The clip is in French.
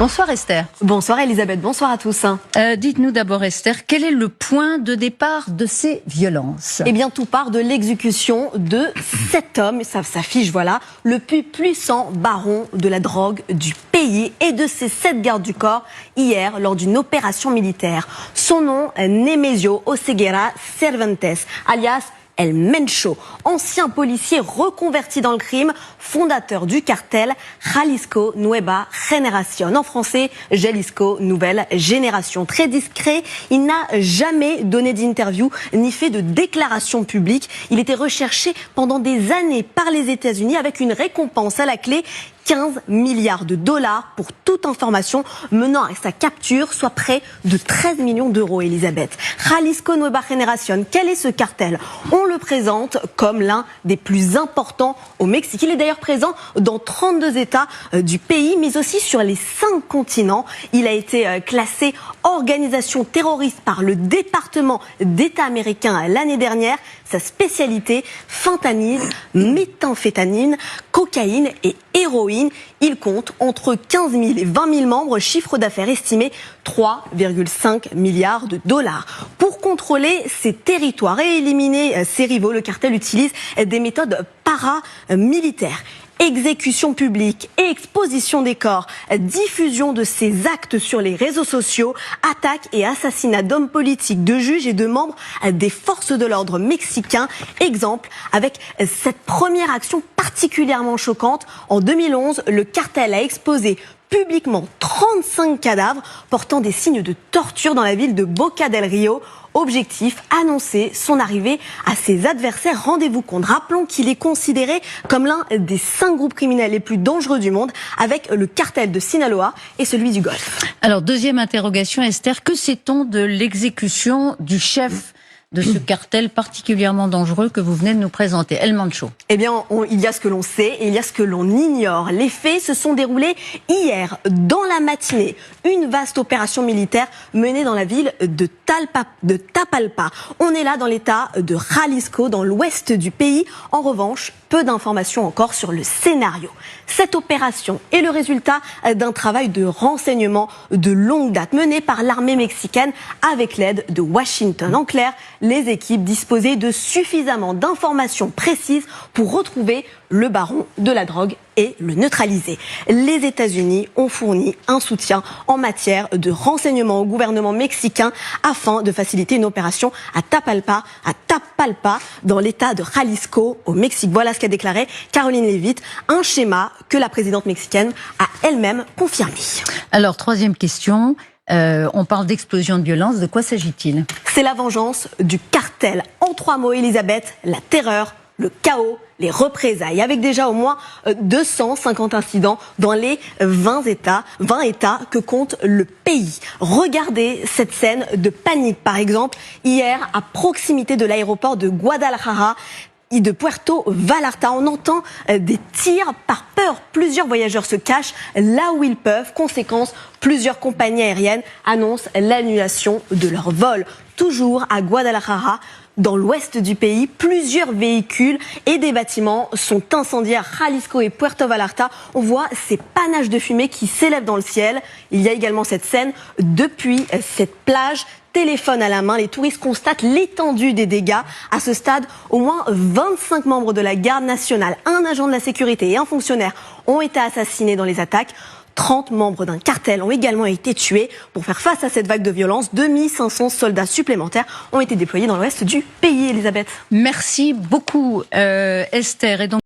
Bonsoir Esther. Bonsoir Elisabeth, bonsoir à tous. Dites-nous d'abord Esther, quel est le point de départ de ces violences? Eh bien tout part de l'exécution de 7 hommes, ça s'affiche voilà, le plus puissant baron de la drogue du pays et de ses 7 gardes du corps hier lors d'une opération militaire. Son nom, Nemesio Oseguera Cervantes, alias El Mencho, ancien policier reconverti dans le crime, fondateur du cartel Jalisco Nueva Generación. En français, Jalisco Nouvelle Génération. Très discret, il n'a jamais donné d'interview ni fait de déclaration publique. Il était recherché pendant des années par les États-Unis avec une récompense à la clé, 15 milliards de dollars pour toute information menant à sa capture, soit près de 13 millions d'euros, Elisabeth. Jalisco Nueva Generación, quel est ce cartel? On le présente comme l'un des plus importants au Mexique. Il est d'ailleurs présent dans 32 États du pays, mais aussi sur les 5 continents. Il a été classé organisation terroriste par le département d'État américain l'année dernière. Sa spécialité, fentanyl, méthamphétamine, cocaïne et héroïne. Il compte entre 15 000 et 20 000 membres, chiffre d'affaires estimé 3,5 milliards de dollars. Pour contrôler ces territoires et éliminer ses rivaux, le cartel utilise des méthodes paramilitaires. Exécution publique, exposition des corps, diffusion de ces actes sur les réseaux sociaux, attaques et assassinats d'hommes politiques, de juges et de membres des forces de l'ordre mexicains. Exemple avec cette première action particulièrement choquante. En 2011, le cartel a exposé publiquement 35 cadavres portant des signes de torture dans la ville de Boca del Rio. Objectif, annoncer son arrivée à ses adversaires. Rendez-vous compte. Rappelons qu'il est considéré comme l'un des 5 groupes criminels les plus dangereux du monde, avec le cartel de Sinaloa et celui du Golfe. Alors, deuxième interrogation, Esther, que sait-on de l'exécution du chef de ce cartel particulièrement dangereux que vous venez de nous présenter, El Mencho? Eh bien, il y a ce que l'on sait et il y a ce que l'on ignore. Les faits se sont déroulés hier, dans la matinée. Une vaste opération militaire menée dans la ville de Tapalpa. On est là dans l'état de Jalisco, dans l'ouest du pays. En revanche, peu d'informations encore sur le scénario. Cette opération est le résultat d'un travail de renseignement de longue date mené par l'armée mexicaine avec l'aide de Washington. En clair, les équipes disposaient de suffisamment d'informations précises pour retrouver le baron de la drogue et le neutraliser. Les États-Unis ont fourni un soutien en matière de renseignement au gouvernement mexicain afin de faciliter une opération à Tapalpa, dans l'état de Jalisco, au Mexique. Voilà ce qu'a déclaré Caroline Leavitt, un schéma que la présidente mexicaine a elle-même confirmé. Alors, troisième question. On parle d'explosion de violence. De quoi s'agit-il? C'est la vengeance du cartel. En 3 mots, Elisabeth, la terreur, le chaos, les représailles, avec déjà au moins 250 incidents dans les 20 États que compte le pays. Regardez cette scène de panique, par exemple, hier à proximité de l'aéroport de Guadalajara et de Puerto Vallarta. On entend des tirs par peur. Plusieurs voyageurs se cachent là où ils peuvent. Conséquence, plusieurs compagnies aériennes annoncent l'annulation de leur vol. Toujours à Guadalajara, dans l'ouest du pays, plusieurs véhicules et des bâtiments sont incendiés à Jalisco et Puerto Vallarta. On voit ces panaches de fumée qui s'élèvent dans le ciel. Il y a également cette scène depuis cette plage. Téléphone à la main, les touristes constatent l'étendue des dégâts. À ce stade, au moins 25 membres de la garde nationale, un agent de la sécurité et un fonctionnaire ont été assassinés dans les attaques. 30 membres d'un cartel ont également été tués. Pour faire face à cette vague de violence, 2500 soldats supplémentaires ont été déployés dans l'ouest du pays, Elisabeth. Merci beaucoup, Esther. Et donc